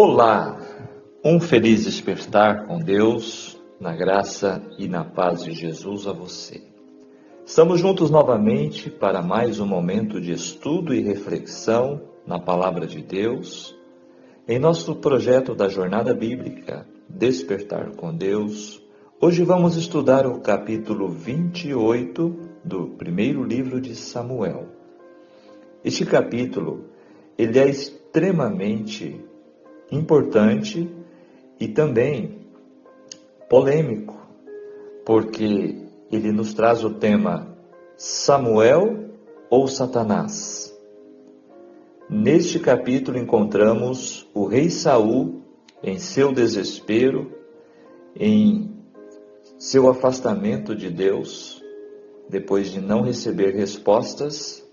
Olá, um feliz despertar com Deus, na graça e na paz de Jesus a você. Estamos juntos novamente para mais um momento de estudo e reflexão na Palavra de Deus, em nosso projeto da Jornada Bíblica, Despertar com Deus. Hoje vamos estudar o capítulo 28 do primeiro livro de Samuel. Este capítulo, ele é extremamente importante e também polêmico, porque ele nos traz o tema Samuel ou Satanás. Neste capítulo encontramos o rei Saul em seu desespero, em seu afastamento de Deus, depois de não receber respostas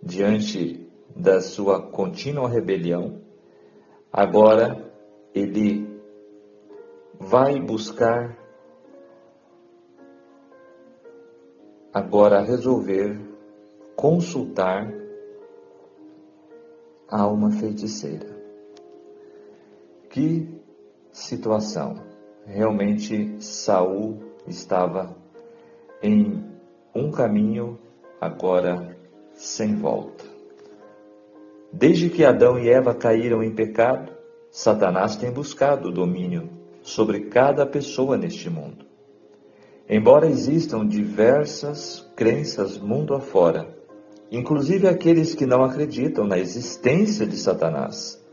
diante da sua contínua rebelião. Agora ele vai buscar resolver consultar a uma feiticeira. Que situação! Realmente Saul estava em um caminho agora sem volta. Desde que Adão e Eva caíram em pecado, Satanás tem buscado o domínio sobre cada pessoa neste mundo. Embora existam diversas crenças mundo afora, inclusive aqueles que não acreditam na existência de Satanás,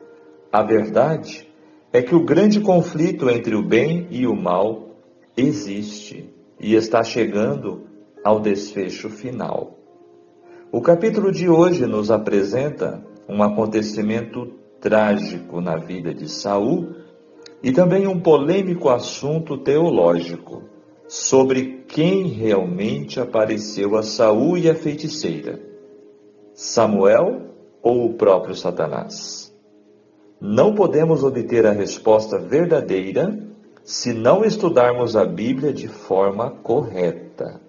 a verdade é que o grande conflito entre o bem e o mal existe e está chegando ao desfecho final. O capítulo de hoje nos apresenta um acontecimento trágico na vida de Saul e também um polêmico assunto teológico sobre quem realmente apareceu a Saul e a feiticeira, Samuel ou o próprio Satanás. Não podemos obter a resposta verdadeira se não estudarmos a Bíblia de forma correta.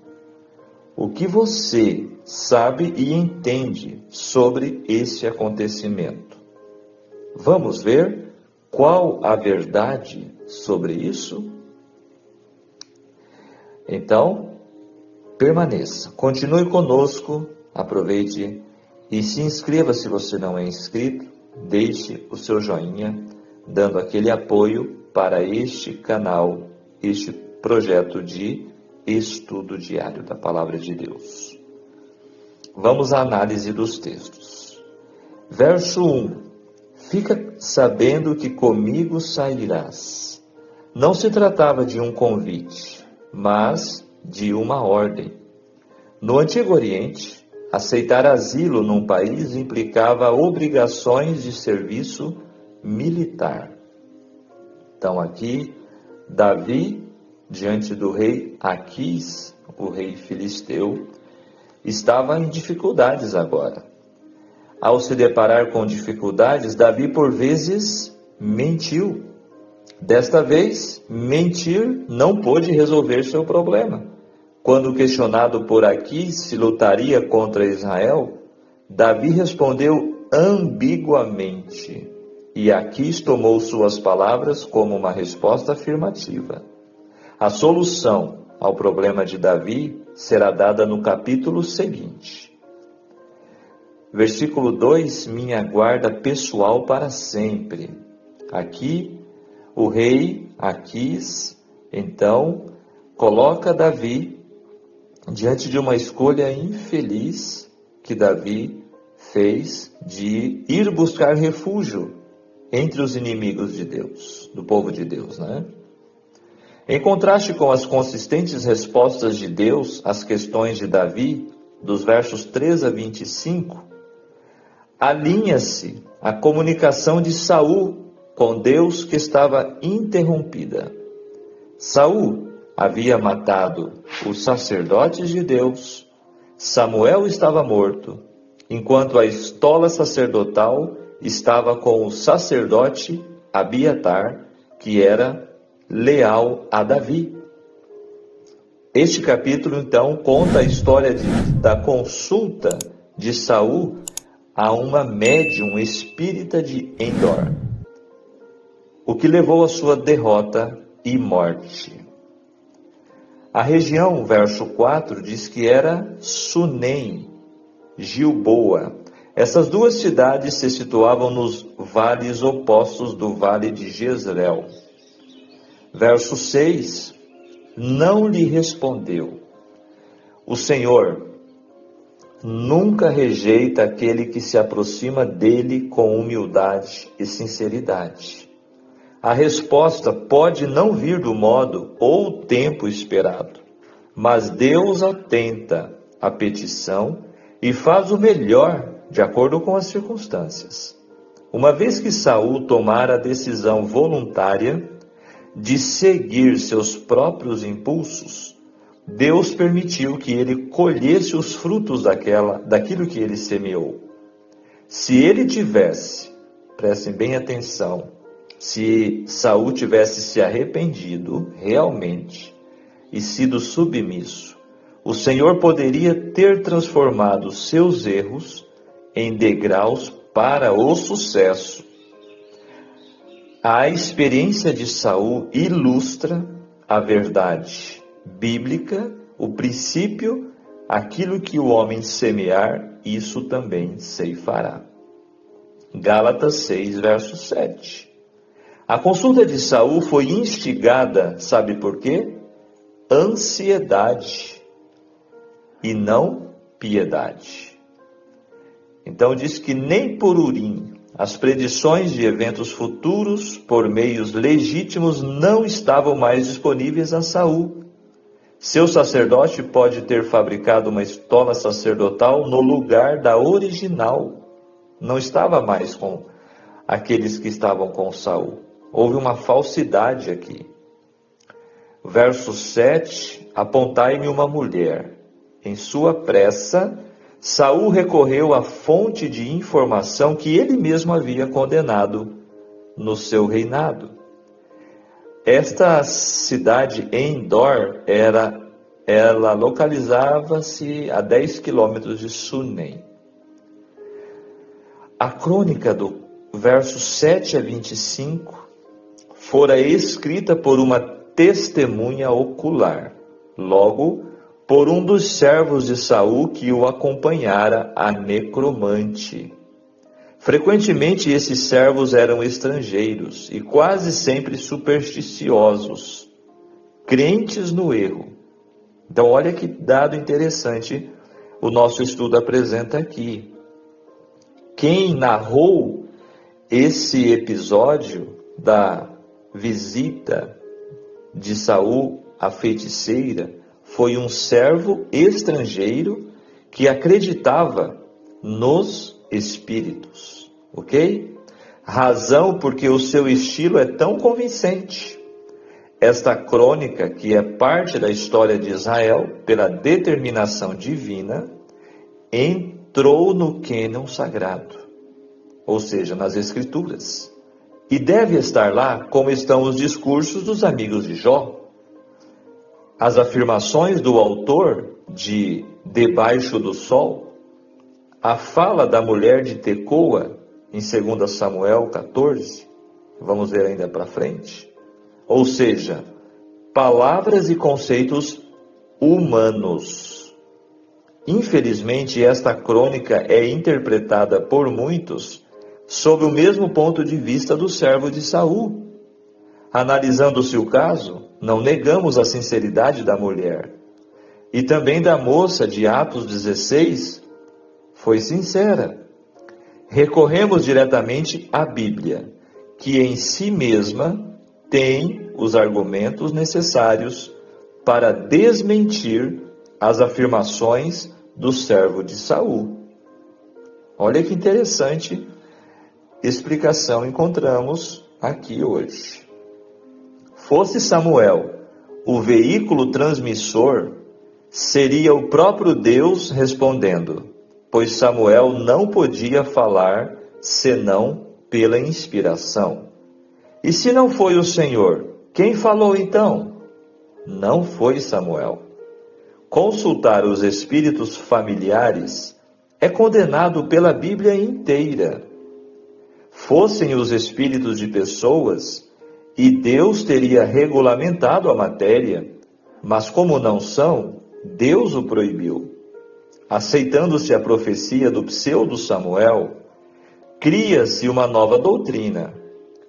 O que você sabe e entende sobre esse acontecimento? Vamos ver qual a verdade sobre isso? Então, permaneça, continue conosco, aproveite e se inscreva se você não é inscrito, deixe o seu joinha, dando aquele apoio para este canal, este projeto de estudo diário da Palavra de Deus. Vamos à análise dos textos. Verso 1. Fica sabendo que comigo sairás. Não se tratava de um convite, mas de uma ordem. No Antigo Oriente, aceitar asilo num país implicava obrigações de serviço militar. Então aqui, Davi, diante do rei Aquis, o rei filisteu, estava em dificuldades agora. Ao se deparar com dificuldades, Davi por vezes mentiu. Desta vez, mentir não pôde resolver seu problema. Quando questionado por Aquis se lutaria contra Israel, Davi respondeu ambiguamente, e Aquis tomou suas palavras como uma resposta afirmativa. A solução ao problema de Davi será dada no capítulo seguinte. Versículo 2, minha guarda pessoal para sempre. Aqui, o rei Aquis, então, coloca Davi diante de uma escolha infeliz que Davi fez de ir buscar refúgio entre os inimigos de Deus, do povo de Deus, né? Em contraste com as consistentes respostas de Deus às questões de Davi, dos versos 3 a 25, alinha-se a comunicação de Saul com Deus que estava interrompida. Saul havia matado os sacerdotes de Deus, Samuel estava morto, enquanto a estola sacerdotal estava com o sacerdote Abiatar, que era leal a Davi. Este capítulo, então, conta a história da consulta de Saul a uma médium espírita de Endor. o que levou à sua derrota e morte. A região, verso 4, diz que era Sunem, Gilboa. Essas duas cidades se situavam nos vales opostos do vale de Jezreel. Verso 6, não lhe respondeu. O Senhor nunca rejeita aquele que se aproxima dele com humildade e sinceridade. A resposta pode não vir do modo ou tempo esperado, mas Deus atenta à petição e faz o melhor de acordo com as circunstâncias. Uma vez que Saul tomara a decisão voluntária de seguir seus próprios impulsos, Deus permitiu que ele colhesse os frutos daquilo que ele semeou. Se ele tivesse, prestem bem atenção, se Saul tivesse se arrependido realmente e sido submisso, o Senhor poderia ter transformado seus erros em degraus para o sucesso. A experiência de Saul ilustra a verdade bíblica, o princípio, aquilo que o homem semear, isso também ceifará. Gálatas 6, verso 7. A consulta de Saul foi instigada, sabe por quê? Ansiedade e não piedade. Então diz que nem por Urim, as predições de eventos futuros por meios legítimos não estavam mais disponíveis a Saul. Seu sacerdote pode ter fabricado uma estola sacerdotal no lugar da original. Não estava mais com aqueles que estavam com Saul. Houve uma falsidade aqui. Verso 7, apontai-me uma mulher. Em sua pressa, Saul recorreu à fonte de informação que ele mesmo havia condenado no seu reinado. Esta cidade Endor, ela localizava-se a 10 quilômetros de Sunem. A crônica do verso 7 a 25 fora escrita por uma testemunha ocular, logo por um dos servos de Saul que o acompanhara, a necromante. Frequentemente esses servos eram estrangeiros e quase sempre supersticiosos, crentes no erro. Então olha que dado interessante o nosso estudo apresenta aqui. Quem narrou esse episódio da visita de Saul à feiticeira foi um servo estrangeiro que acreditava nos espíritos, ok? Razão porque o seu estilo é tão convincente. Esta crônica, que é parte da história de Israel, pela determinação divina, entrou no cânon sagrado, ou seja, nas Escrituras. E deve estar lá como estão os discursos dos amigos de Jó. As afirmações do autor de Debaixo do Sol, a fala da mulher de Tecoa, em 2 Samuel 14, vamos ver ainda para frente. Ou seja, palavras e conceitos humanos. Infelizmente, esta crônica é interpretada por muitos sob o mesmo ponto de vista do servo de Saul. Analisando-se o caso, não negamos a sinceridade da mulher. E também da moça de Atos 16, foi sincera. Recorremos diretamente à Bíblia, que em si mesma tem os argumentos necessários para desmentir as afirmações do servo de Saul. Olha que interessante explicação encontramos aqui hoje. Fosse Samuel o veículo transmissor, seria o próprio Deus respondendo, pois Samuel não podia falar senão pela inspiração. E se não foi o Senhor, quem falou então? Não foi Samuel. Consultar os espíritos familiares é condenado pela Bíblia inteira. Fossem os espíritos de pessoas, e Deus teria regulamentado a matéria, mas como não são, Deus o proibiu. Aceitando-se a profecia do pseudo-Samuel, cria-se uma nova doutrina,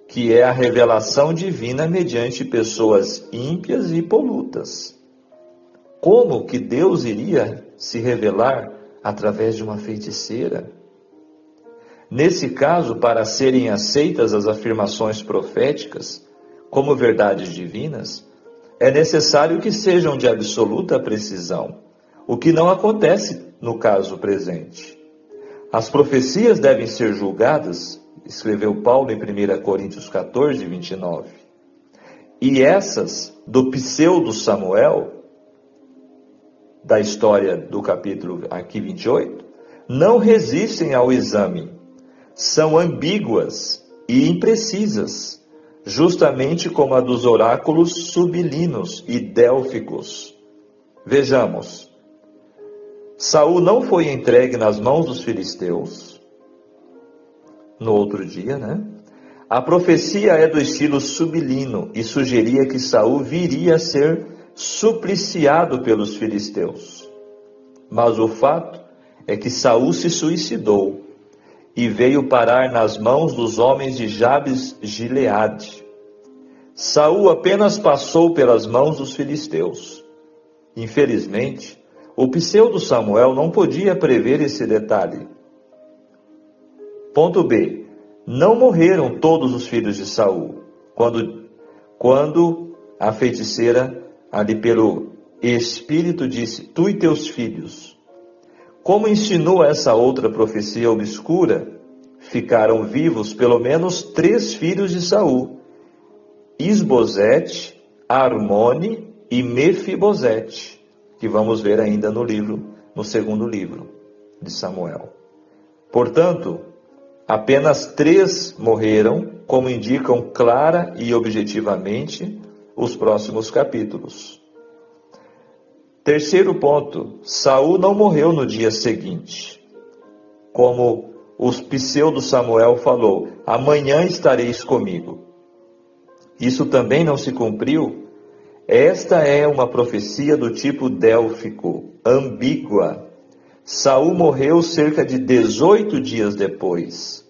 que é a revelação divina mediante pessoas ímpias e polutas. Como que Deus iria se revelar através de uma feiticeira? Nesse caso, para serem aceitas as afirmações proféticas como verdades divinas, é necessário que sejam de absoluta precisão, o que não acontece no caso presente. As profecias devem ser julgadas, escreveu Paulo em 1 Coríntios 14, 29. E essas, do pseudo-Samuel, da história do capítulo aqui 28, não resistem ao exame. São ambíguas e imprecisas, justamente como a dos oráculos subilinos e délficos. Vejamos. Saul não foi entregue nas mãos dos filisteus. No outro dia, né? A profecia é do estilo subilino e sugeria que Saul viria a ser supliciado pelos filisteus. Mas o fato é que Saul se suicidou e veio parar nas mãos dos homens de Jabes Gileade. Saul apenas passou pelas mãos dos filisteus. Infelizmente, o pseudo-Samuel não podia prever esse detalhe. Ponto B. Não morreram todos os filhos de Saul, quando a feiticeira, ali pelo Espírito, disse, tu e teus filhos. Como ensinou essa outra profecia obscura, ficaram vivos pelo menos 3 filhos de Saul, Isbosete, Armone e Mefibosete, que vamos ver ainda no segundo livro de Samuel. Portanto, apenas 3 morreram, como indicam clara e objetivamente os próximos capítulos. Terceiro ponto, Saul não morreu no dia seguinte. Como o pseudo-Samuel falou, amanhã estareis comigo. Isso também não se cumpriu. Esta é uma profecia do tipo délfico, ambígua. Saul morreu cerca de 18 dias depois.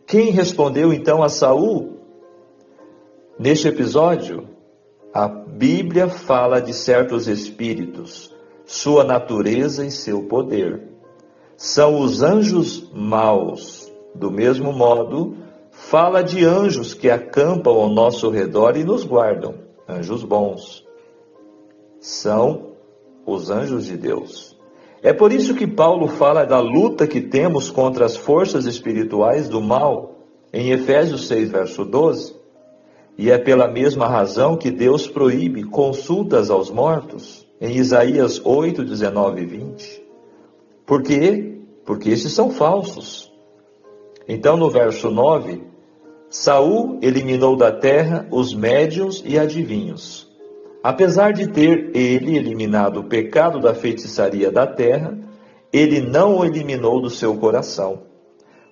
Quem respondeu então a Saul? Neste episódio, a Bíblia fala de certos espíritos, sua natureza e seu poder. São os anjos maus. Do mesmo modo, fala de anjos que acampam ao nosso redor e nos guardam. Anjos bons. São os anjos de Deus. É por isso que Paulo fala da luta que temos contra as forças espirituais do mal, em Efésios 6, verso 12. E é pela mesma razão que Deus proíbe consultas aos mortos, em Isaías 8, 19 e 20. Por quê? Porque esses são falsos. Então, no verso 9, Saul eliminou da terra os médiuns e adivinhos. Apesar de ter ele eliminado o pecado da feitiçaria da terra, ele não o eliminou do seu coração.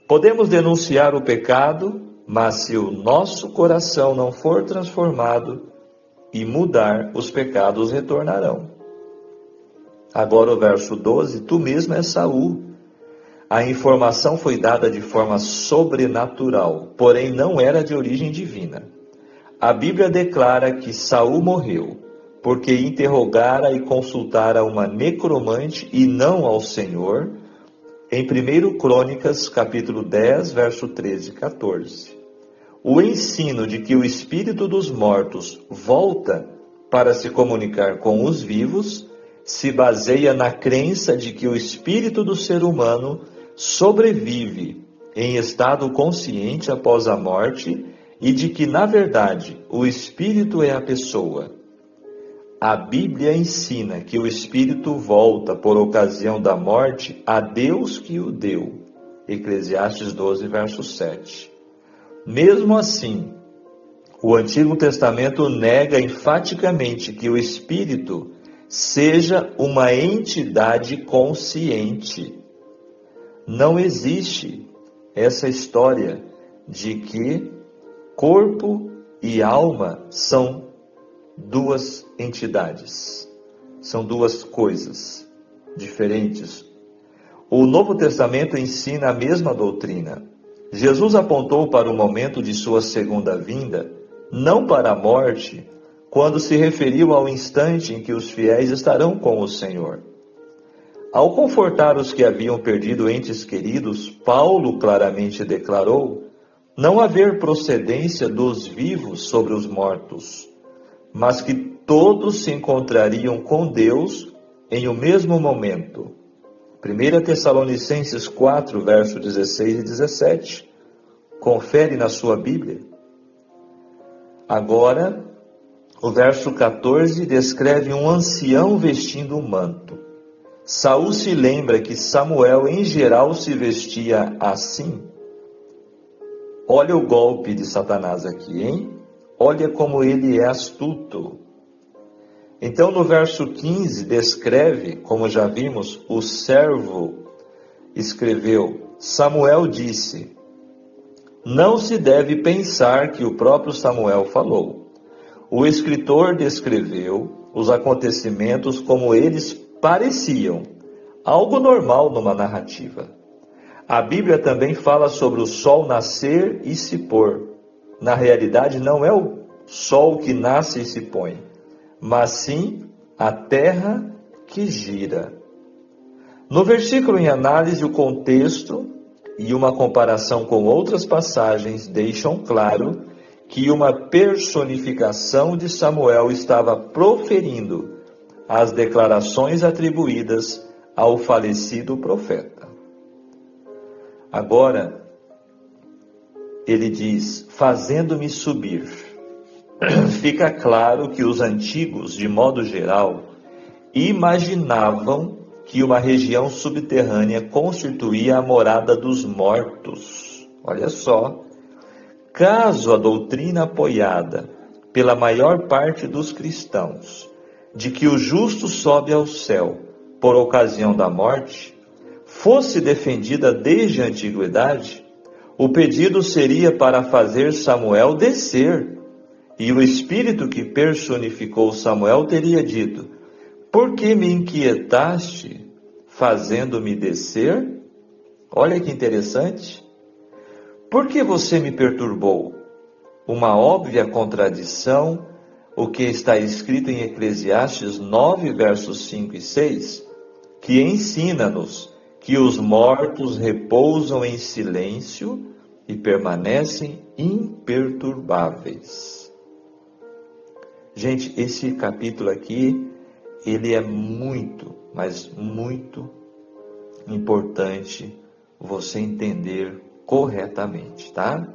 Podemos denunciar o pecado, mas se o nosso coração não for transformado e mudar, os pecados retornarão. Agora o verso 12, tu mesmo és Saul. A informação foi dada de forma sobrenatural, porém não era de origem divina. A Bíblia declara que Saul morreu, porque interrogara e consultara uma necromante e não ao Senhor, em 1 Crônicas, capítulo 10, verso 13 e 14. O ensino de que o espírito dos mortos volta para se comunicar com os vivos se baseia na crença de que o espírito do ser humano sobrevive em estado consciente após a morte e de que, na verdade, o espírito é a pessoa. A Bíblia ensina que o espírito volta por ocasião da morte a Deus que o deu. Eclesiastes 12, verso 7. Mesmo assim, o Antigo Testamento nega enfaticamente que o espírito seja uma entidade consciente. Não existe essa história de que corpo e alma são duas entidades, são duas coisas diferentes. O Novo Testamento ensina a mesma doutrina. Jesus apontou para o momento de sua segunda vinda, não para a morte, quando se referiu ao instante em que os fiéis estarão com o Senhor. Ao confortar os que haviam perdido entes queridos, Paulo claramente declarou não haver procedência dos vivos sobre os mortos, mas que todos se encontrariam com Deus em o mesmo momento. 1 Tessalonicenses 4, versos 16 e 17. Confere na sua Bíblia. Agora, o verso 14 descreve um ancião vestindo um manto. Saul se lembra que Samuel, em geral, se vestia assim. Olha o golpe de Satanás aqui, hein? Olha como ele é astuto. Então, no verso 15, descreve, como já vimos, o servo escreveu, Samuel disse, não se deve pensar que o próprio Samuel falou. O escritor descreveu os acontecimentos como eles pareciam, algo normal numa narrativa. A Bíblia também fala sobre o sol nascer e se pôr. Na realidade, não é o sol que nasce e se põe, mas sim a terra que gira. No versículo em análise, o contexto e uma comparação com outras passagens deixam claro que uma personificação de Samuel estava proferindo as declarações atribuídas ao falecido profeta. Agora, ele diz, fazendo-me subir. Fica claro que os antigos, de modo geral, imaginavam que uma região subterrânea constituía a morada dos mortos. Olha só. Caso a doutrina apoiada pela maior parte dos cristãos, de que o justo sobe ao céu por ocasião da morte, fosse defendida desde a antiguidade, o pedido seria para fazer Samuel descer, e o espírito que personificou Samuel teria dito, por que me inquietaste, fazendo-me descer? Olha que interessante. Por que você me perturbou? Uma óbvia contradição, o que está escrito em Eclesiastes 9, versos 5 e 6, que ensina-nos que os mortos repousam em silêncio e permanecem imperturbáveis. Gente, esse capítulo aqui, ele é muito, mas muito importante você entender corretamente, tá?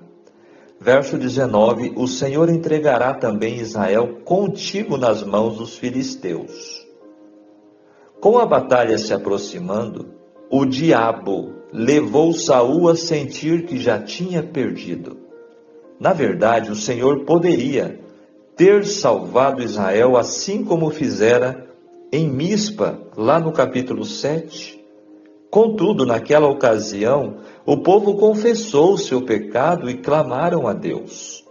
Verso 19, o Senhor entregará também Israel contigo nas mãos dos filisteus. Com a batalha se aproximando, o diabo levou Saul a sentir que já tinha perdido. Na verdade, o Senhor poderia ter salvado Israel assim como fizera em Mispa, lá no capítulo 7. Contudo, naquela ocasião, o povo confessou o seu pecado e clamaram a Deus.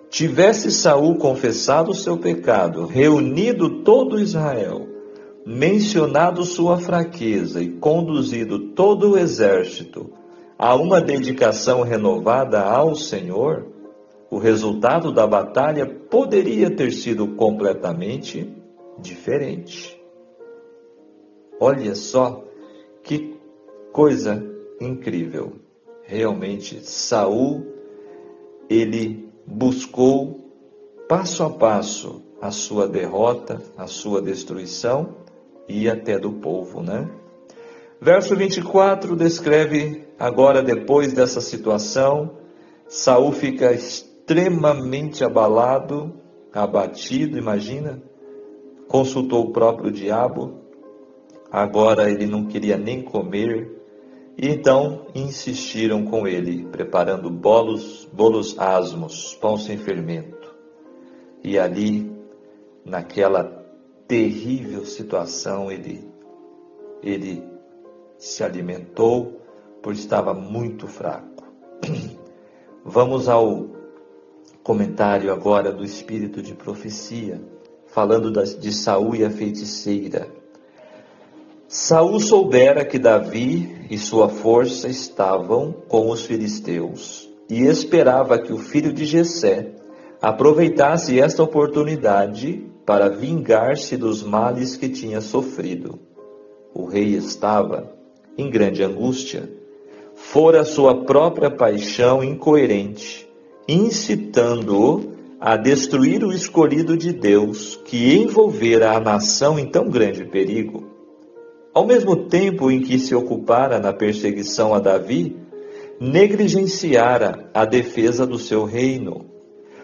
Tivesse Saul confessado o seu pecado, reunido todo Israel, mencionado sua fraqueza e conduzido todo o exército a uma dedicação renovada ao Senhor, o resultado da batalha poderia ter sido completamente diferente. Olha só que coisa incrível. Realmente, Saul, ele buscou passo a passo a sua derrota, a sua destruição e até do povo, né? Verso 24 descreve agora, depois dessa situação, Saul fica extremamente abalado, abatido, imagina, consultou o próprio diabo, agora ele não queria nem comer, e então insistiram com ele, preparando bolos asmos, pão sem fermento. E ali, naquela terrível situação, ele se alimentou, pois estava muito fraco. Vamos ao Comentário agora do espírito de profecia, falando de Saul e a feiticeira. Saul soubera que Davi e sua força estavam com os filisteus e esperava que o filho de Jessé aproveitasse esta oportunidade para vingar-se dos males que tinha sofrido. O rei estava em grande angústia. Fora sua própria paixão incoerente, incitando-o a destruir o escolhido de Deus, que envolvera a nação em tão grande perigo. Ao mesmo tempo em que se ocupara na perseguição a Davi, negligenciara a defesa do seu reino.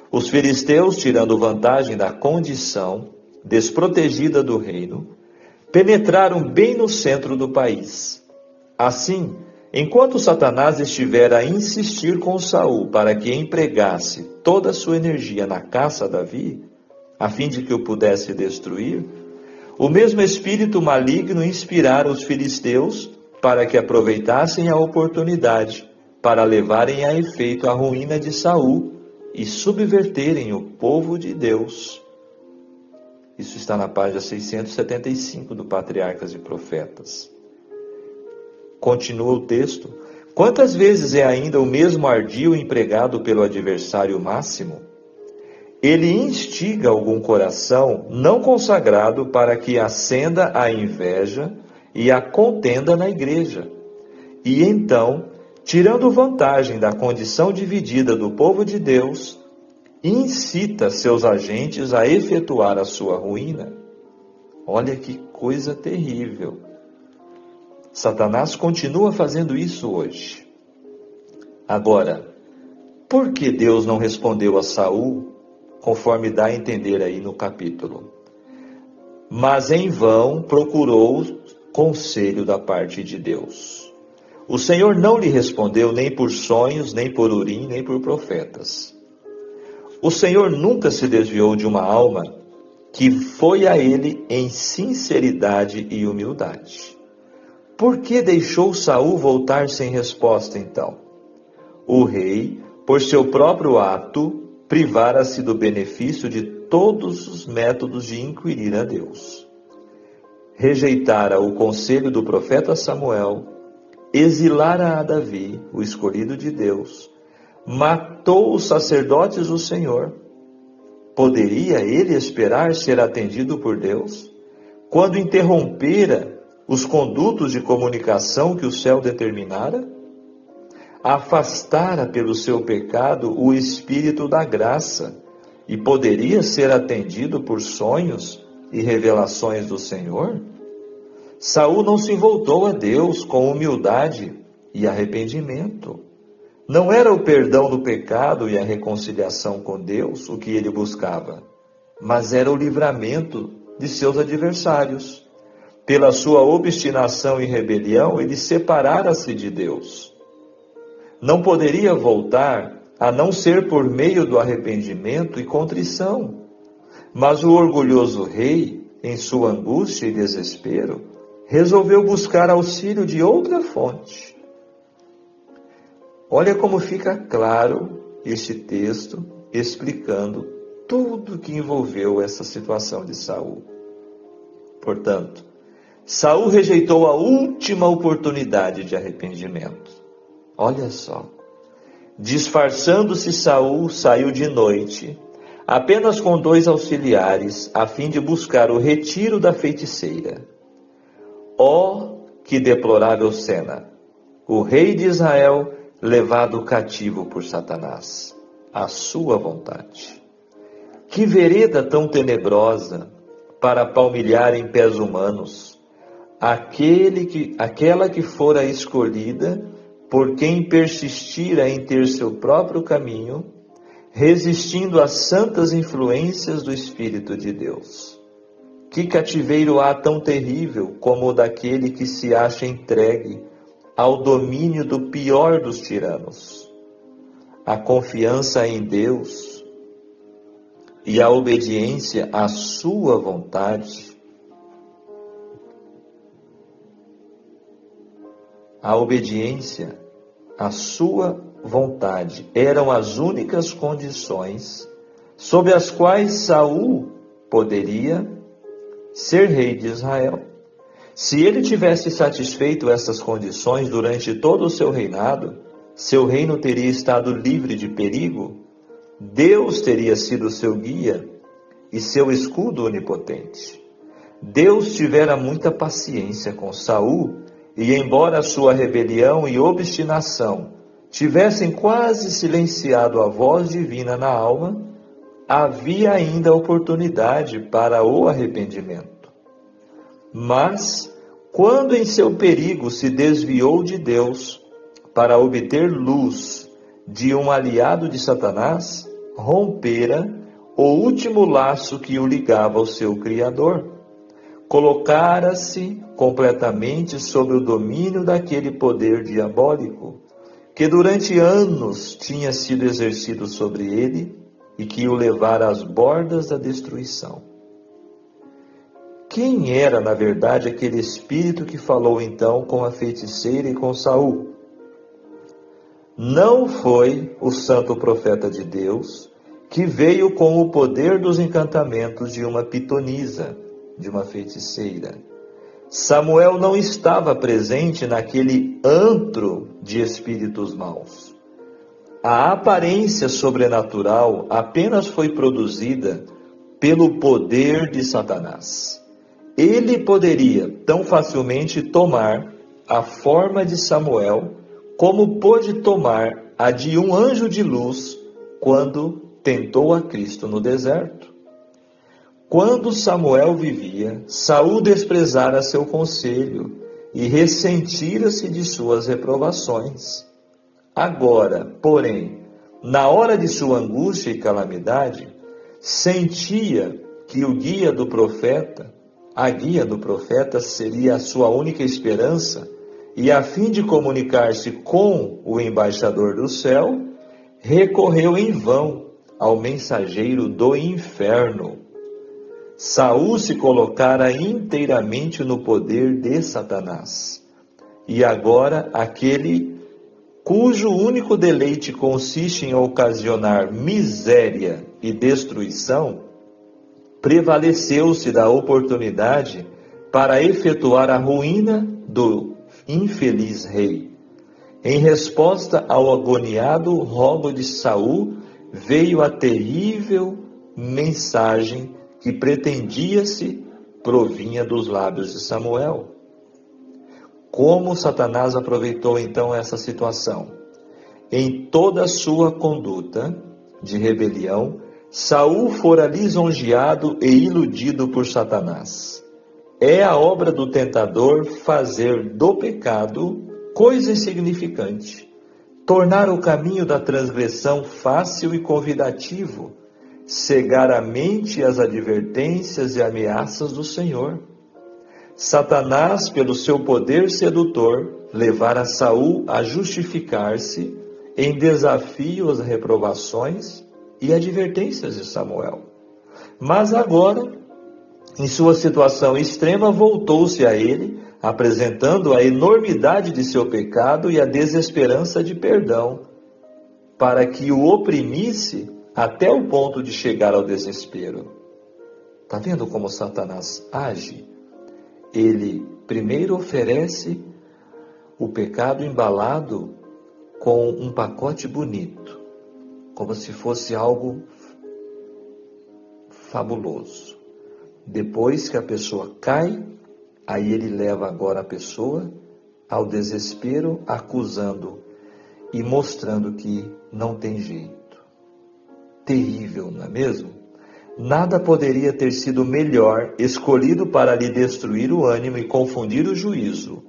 Os filisteus, tirando vantagem da condição desprotegida do reino, penetraram bem no centro do país. Assim, enquanto Satanás estivera a insistir com Saul para que empregasse toda a sua energia na caça a Davi, a fim de que o pudesse destruir, o mesmo espírito maligno inspirara os filisteus para que aproveitassem a oportunidade para levarem a efeito a ruína de Saul e subverterem o povo de Deus. Isso está na página 675 do Patriarcas e Profetas. Continua o texto. Quantas vezes é ainda o mesmo ardil empregado pelo adversário máximo? Ele instiga algum coração não consagrado para que acenda a inveja e a contenda na igreja. E então, tirando vantagem da condição dividida do povo de Deus, incita seus agentes a efetuar a sua ruína. Olha que coisa terrível. Satanás continua fazendo isso hoje. Agora, por que Deus não respondeu a Saul, conforme dá a entender aí no capítulo? Mas em vão procurou conselho da parte de Deus. O Senhor não lhe respondeu nem por sonhos, nem por Urim, nem por profetas. O Senhor nunca se desviou de uma alma que foi a ele em sinceridade e humildade. Por que deixou Saul voltar sem resposta, então? O rei, por seu próprio ato, privara-se do benefício de todos os métodos de inquirir a Deus. Rejeitara o conselho do profeta Samuel, exilara a Davi, o escolhido de Deus, matou os sacerdotes do Senhor. Poderia ele esperar ser atendido por Deus, quando interrompera os condutos de comunicação que o céu determinara? Afastara pelo seu pecado o Espírito da graça, e poderia ser atendido por sonhos e revelações do Senhor? Saul não se voltou a Deus com humildade e arrependimento. Não era o perdão do pecado e a reconciliação com Deus o que ele buscava, mas era o livramento de seus adversários. Pela sua obstinação e rebelião, ele separara-se de Deus. Não poderia voltar a não ser por meio do arrependimento e contrição. Mas o orgulhoso rei, em sua angústia e desespero, resolveu buscar auxílio de outra fonte. Olha como fica claro este texto explicando tudo que envolveu essa situação de Saul. Portanto, Saul rejeitou a última oportunidade de arrependimento. Olha só. Disfarçando-se, Saul saiu de noite, apenas com 2 auxiliares, a fim de buscar o retiro da feiticeira. Oh, que deplorável cena! O rei de Israel levado cativo por Satanás, à sua vontade. Que vereda tão tenebrosa para palmilhar em pés humanos, aquela que fora escolhida por quem persistira em ter seu próprio caminho, resistindo às santas influências do Espírito de Deus. Que cativeiro há tão terrível como o daquele que se acha entregue ao domínio do pior dos tiranos? A confiança em Deus e a obediência à sua vontade, a obediência à sua vontade eram as únicas condições sob as quais Saul poderia ser rei de Israel. Se ele tivesse satisfeito essas condições durante todo o seu reinado, seu reino teria estado livre de perigo, Deus teria sido seu guia e seu escudo onipotente. Deus tivera muita paciência com Saul, e embora sua rebelião e obstinação tivessem quase silenciado a voz divina na alma, havia ainda oportunidade para o arrependimento. Mas, quando em seu perigo se desviou de Deus para obter luz de um aliado de Satanás, rompera o último laço que o ligava ao seu Criador. Colocara-se completamente sob o domínio daquele poder diabólico, que durante anos tinha sido exercido sobre ele e que o levara às bordas da destruição. Quem era, na verdade, aquele espírito que falou então com a feiticeira e com Saul? Não foi o santo profeta de Deus, que veio com o poder dos encantamentos de uma pitonisa, de uma feiticeira. Samuel não estava presente naquele antro de espíritos maus. A aparência sobrenatural apenas foi produzida pelo poder de Satanás. Ele poderia tão facilmente tomar a forma de Samuel, como pôde tomar a de um anjo de luz quando tentou a Cristo no deserto. Quando Samuel vivia, Saul desprezara seu conselho e ressentira-se de suas reprovações. Agora, porém, na hora de sua angústia e calamidade, sentia que a guia do profeta seria a sua única esperança, e a fim de comunicar-se com o embaixador do céu, recorreu em vão ao mensageiro do inferno. Saul se colocara inteiramente no poder de Satanás. E agora aquele cujo único deleite consiste em ocasionar miséria e destruição, prevaleceu-se da oportunidade para efetuar a ruína do infeliz rei. Em resposta ao agoniado rogo de Saul, veio a terrível mensagem que pretendia-se provinha dos lábios de Samuel. Como Satanás aproveitou então essa situação? Em toda a sua conduta de rebelião, Saul fora lisonjeado e iludido por Satanás. É a obra do tentador fazer do pecado coisa insignificante, tornar o caminho da transgressão fácil e convidativo, cegar a mente às advertências e ameaças do Senhor. Satanás, pelo seu poder sedutor, levara Saul a justificar-se em desafio às reprovações e advertências de Samuel. Mas agora, em sua situação extrema, voltou-se a ele, apresentando a enormidade de seu pecado e a desesperança de perdão, para que o oprimisse até o ponto de chegar ao desespero. Está vendo como Satanás age? Ele primeiro oferece o pecado embalado com um pacote bonito, como se fosse algo fabuloso. Depois que a pessoa cai, aí ele leva agora a pessoa ao desespero, acusando e mostrando que não tem jeito. Terrível, não é mesmo? Nada poderia ter sido melhor escolhido para lhe destruir o ânimo e confundir o juízo,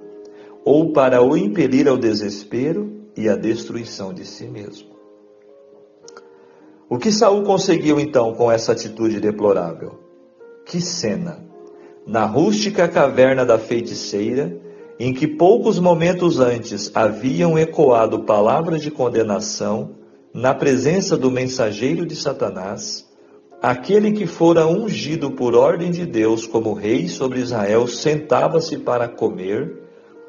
ou para o impelir ao desespero e à destruição de si mesmo. O que Saul conseguiu então com essa atitude deplorável? Que cena! Na rústica caverna da feiticeira, em que poucos momentos antes haviam ecoado palavras de condenação, na presença do mensageiro de Satanás, aquele que fora ungido por ordem de Deus como rei sobre Israel sentava-se para comer,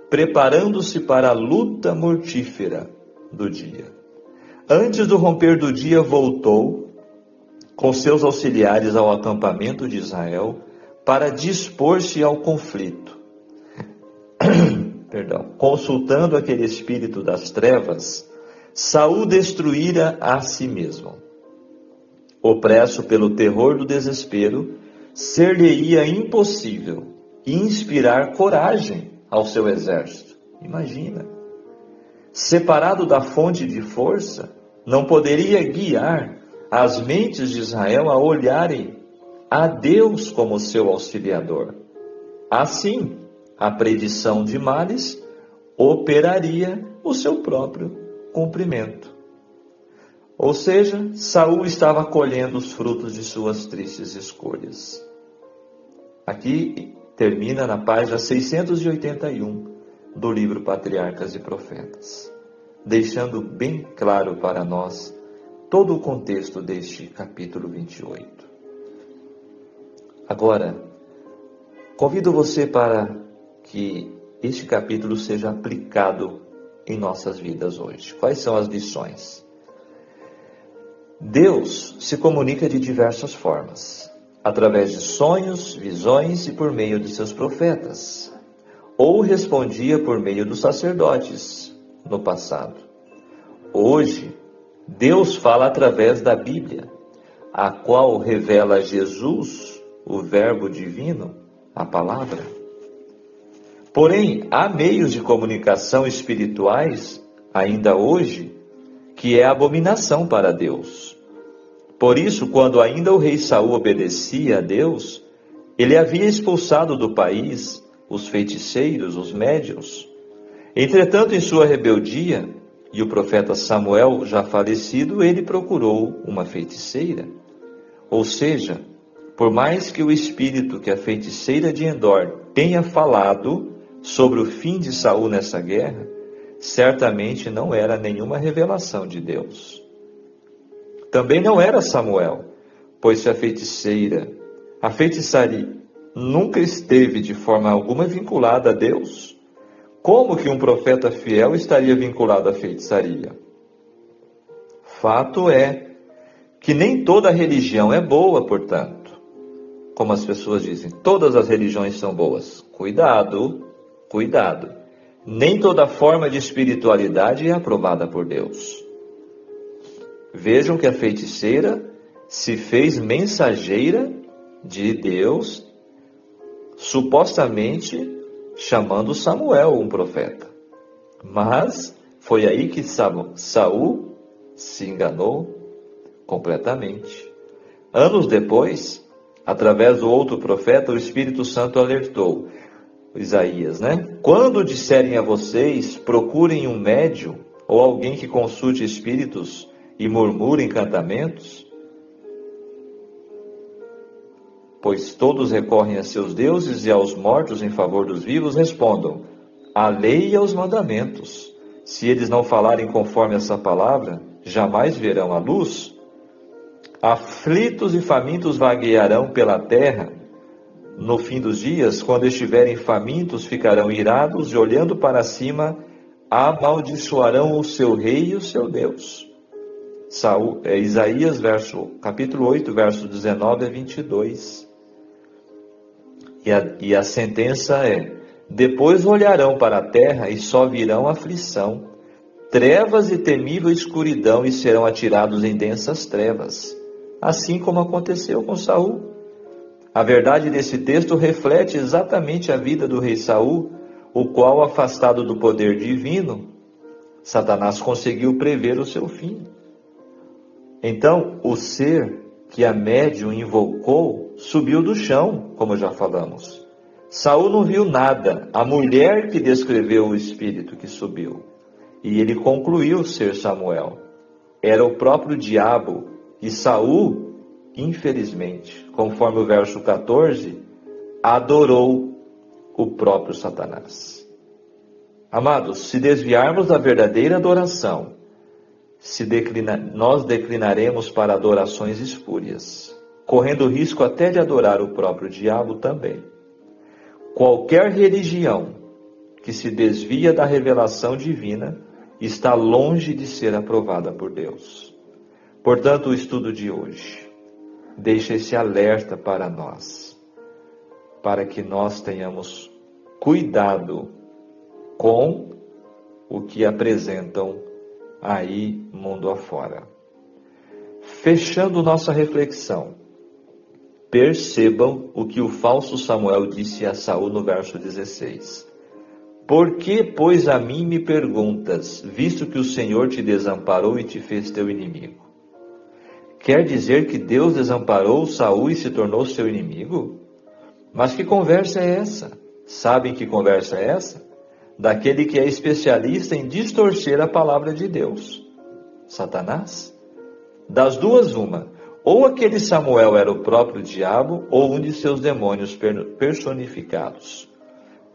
preparando-se para a luta mortífera do dia. Antes do romper do dia, voltou com seus auxiliares ao acampamento de Israel para dispor-se ao conflito. Consultando aquele espírito das trevas, Saul destruíra a si mesmo. Opresso pelo terror do desespero, ser-lhe-ia impossível inspirar coragem ao seu exército. Imagina. Separado da fonte de força, não poderia guiar as mentes de Israel a olharem a Deus como seu auxiliador. Assim, a predição de males operaria o seu próprio cumprimento. Ou seja, Saul estava colhendo os frutos de suas tristes escolhas. Aqui termina na página 681 do livro Patriarcas e Profetas, deixando bem claro para nós todo o contexto deste capítulo 28. Agora, convido você para que este capítulo seja aplicado em nossas vidas hoje. Quais são as lições? Deus se comunica de diversas formas, através de sonhos, visões e por meio de seus profetas, ou respondia por meio dos sacerdotes no passado. Hoje, Deus fala através da Bíblia, a qual revela Jesus, o Verbo divino, a palavra. Porém, há meios de comunicação espirituais, ainda hoje, que é abominação para Deus. Por isso, quando ainda o rei Saul obedecia a Deus, ele havia expulsado do país os feiticeiros, os médiuns. Entretanto, em sua rebeldia, e o profeta Samuel já falecido, ele procurou uma feiticeira. Ou seja, por mais que o espírito que a feiticeira de Endor tenha falado sobre o fim de Saul nessa guerra, certamente não era nenhuma revelação de Deus. Também não era Samuel, pois se a feitiçaria nunca esteve de forma alguma vinculada a Deus, como que um profeta fiel estaria vinculado à feitiçaria? Fato é que nem toda religião é boa, portanto. Como as pessoas dizem, todas as religiões são boas. Cuidado, cuidado. Nem toda forma de espiritualidade é aprovada por Deus. Vejam que a feiticeira se fez mensageira de Deus, supostamente chamando Samuel, um profeta. Mas foi aí que Saul se enganou completamente. Anos depois, através do outro profeta, o Espírito Santo alertou Isaías, Quando disserem a vocês, procurem um médium ou alguém que consulte espíritos e murmure encantamentos, pois todos recorrem a seus deuses e aos mortos em favor dos vivos, respondam: a lei e aos mandamentos. Se eles não falarem conforme essa palavra, jamais verão a luz. Aflitos e famintos vaguearão pela terra. No fim dos dias, quando estiverem famintos, ficarão irados e, olhando para cima, amaldiçoarão o seu rei e o seu Deus. Isaías, capítulo 8, verso 19 a 22. E a sentença é: depois olharão para a terra e só virão aflição, trevas e temível escuridão, e serão atirados em densas trevas, assim como aconteceu com Saul. A verdade desse texto reflete exatamente a vida do rei Saul, o qual, afastado do poder divino, Satanás conseguiu prever o seu fim. Então, o ser que a médium invocou subiu do chão, como já falamos. Saul não viu nada, a mulher que descreveu o espírito que subiu. E ele concluiu ser Samuel. Era o próprio diabo, e Saul, infelizmente, conforme o verso 14, adorou o próprio Satanás. Amados, se desviarmos da verdadeira adoração, nós declinaremos para adorações espúrias, correndo o risco até de adorar o próprio diabo também. Qualquer religião que se desvia da revelação divina está longe de ser aprovada por Deus. Portanto, o estudo de hoje deixa esse alerta para nós, para que nós tenhamos cuidado com o que apresentam aí mundo afora. Fechando nossa reflexão, percebam o que o falso Samuel disse a Saul no verso 16. Por que, pois, a mim me perguntas, visto que o Senhor te desamparou e te fez teu inimigo? Quer dizer que Deus desamparou Saul e se tornou seu inimigo? Mas que conversa é essa? Sabem que conversa é essa? Daquele que é especialista em distorcer a palavra de Deus. Satanás? Das duas, uma. Ou aquele Samuel era o próprio diabo, ou um de seus demônios personificados.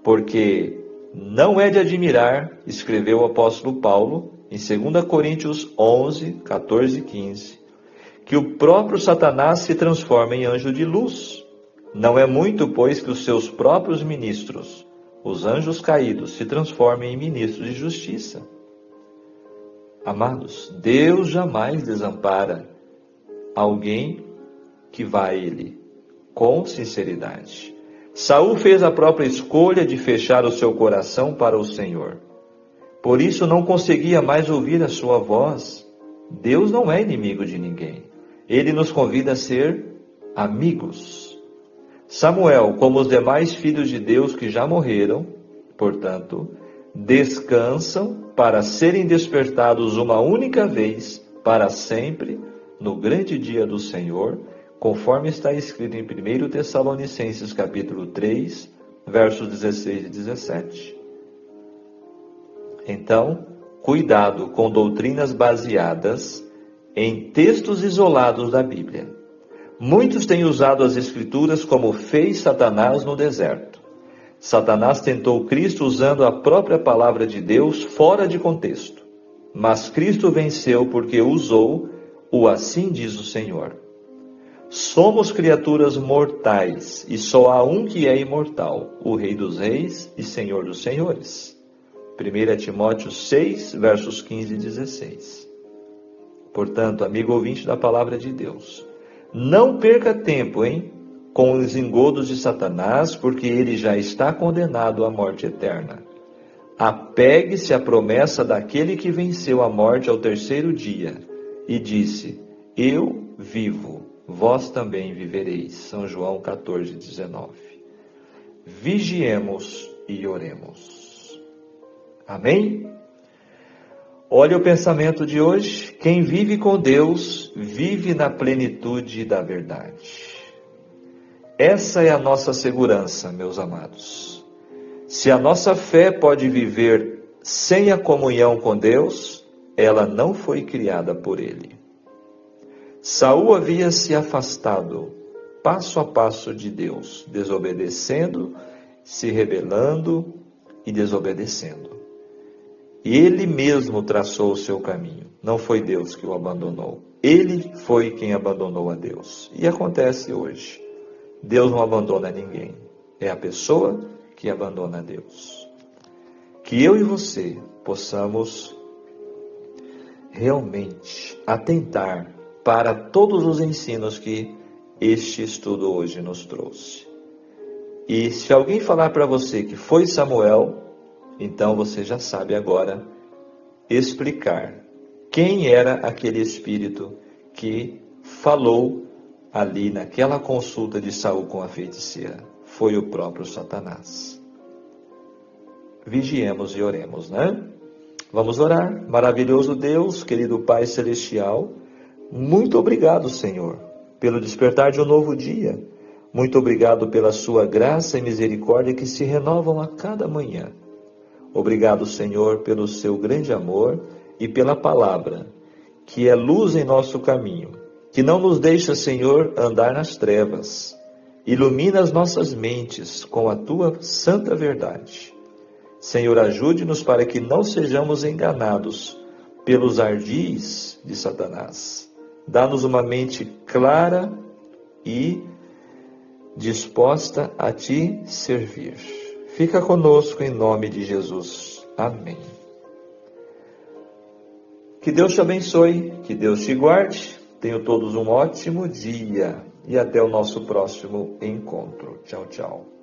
Porque não é de admirar, escreveu o apóstolo Paulo, em 2 Coríntios 11, 14 e 15, que o próprio Satanás se transforma em anjo de luz. Não é muito, pois, que os seus próprios ministros, os anjos caídos, se transformem em ministros de justiça. Amados, Deus jamais desampara alguém que vá a Ele com sinceridade. Saul fez a própria escolha de fechar o seu coração para o Senhor. Por isso não conseguia mais ouvir a sua voz. Deus não é inimigo de ninguém. Ele nos convida a ser amigos. Samuel, como os demais filhos de Deus que já morreram, portanto, descansam para serem despertados uma única vez, para sempre, no grande dia do Senhor, conforme está escrito em 1 Tessalonicenses capítulo 3, versos 16 e 17. Então, cuidado com doutrinas baseadas em textos isolados da Bíblia. Muitos têm usado as Escrituras como fez Satanás no deserto. Satanás tentou Cristo usando a própria palavra de Deus fora de contexto. Mas Cristo venceu porque usou o assim diz o Senhor. Somos criaturas mortais e só há um que é imortal, o Rei dos Reis e Senhor dos Senhores. 1 Timóteo 6, versos 15 e 16. Portanto, amigo ouvinte da palavra de Deus, não perca tempo, com os engodos de Satanás, porque ele já está condenado à morte eterna. Apegue-se à promessa daquele que venceu a morte ao terceiro dia e disse: eu vivo, vós também vivereis. São João 14, 19. Vigiemos e oremos. Amém? Olha o pensamento de hoje. Quem vive com Deus, vive na plenitude da verdade. Essa é a nossa segurança, meus amados. Se a nossa fé pode viver sem a comunhão com Deus, ela não foi criada por Ele. Saul havia se afastado, passo a passo de Deus, desobedecendo, se rebelando e desobedecendo. Ele mesmo traçou o seu caminho, não foi Deus que o abandonou. Ele foi quem abandonou a Deus. E acontece hoje. Deus não abandona ninguém. É a pessoa que abandona a Deus. Que eu e você possamos realmente atentar para todos os ensinos que este estudo hoje nos trouxe. E se alguém falar para você que foi Samuel, então você já sabe agora explicar quem era aquele espírito que falou ali naquela consulta de Saul com a feiticeira. Foi o próprio Satanás. Vigiemos e oremos, né? Vamos orar. Maravilhoso Deus, querido Pai Celestial, muito obrigado, Senhor, pelo despertar de um novo dia. Muito obrigado pela sua graça e misericórdia que se renovam a cada manhã. Obrigado, Senhor, pelo seu grande amor e pela palavra, que é luz em nosso caminho, que não nos deixa, Senhor, andar nas trevas. Ilumina as nossas mentes com a tua santa verdade. Senhor, ajude-nos para que não sejamos enganados pelos ardis de Satanás. Dá-nos uma mente clara e disposta a te servir. Fica conosco em nome de Jesus. Amém. Que Deus te abençoe, que Deus te guarde. Tenham todos um ótimo dia e até o nosso próximo encontro. Tchau, tchau.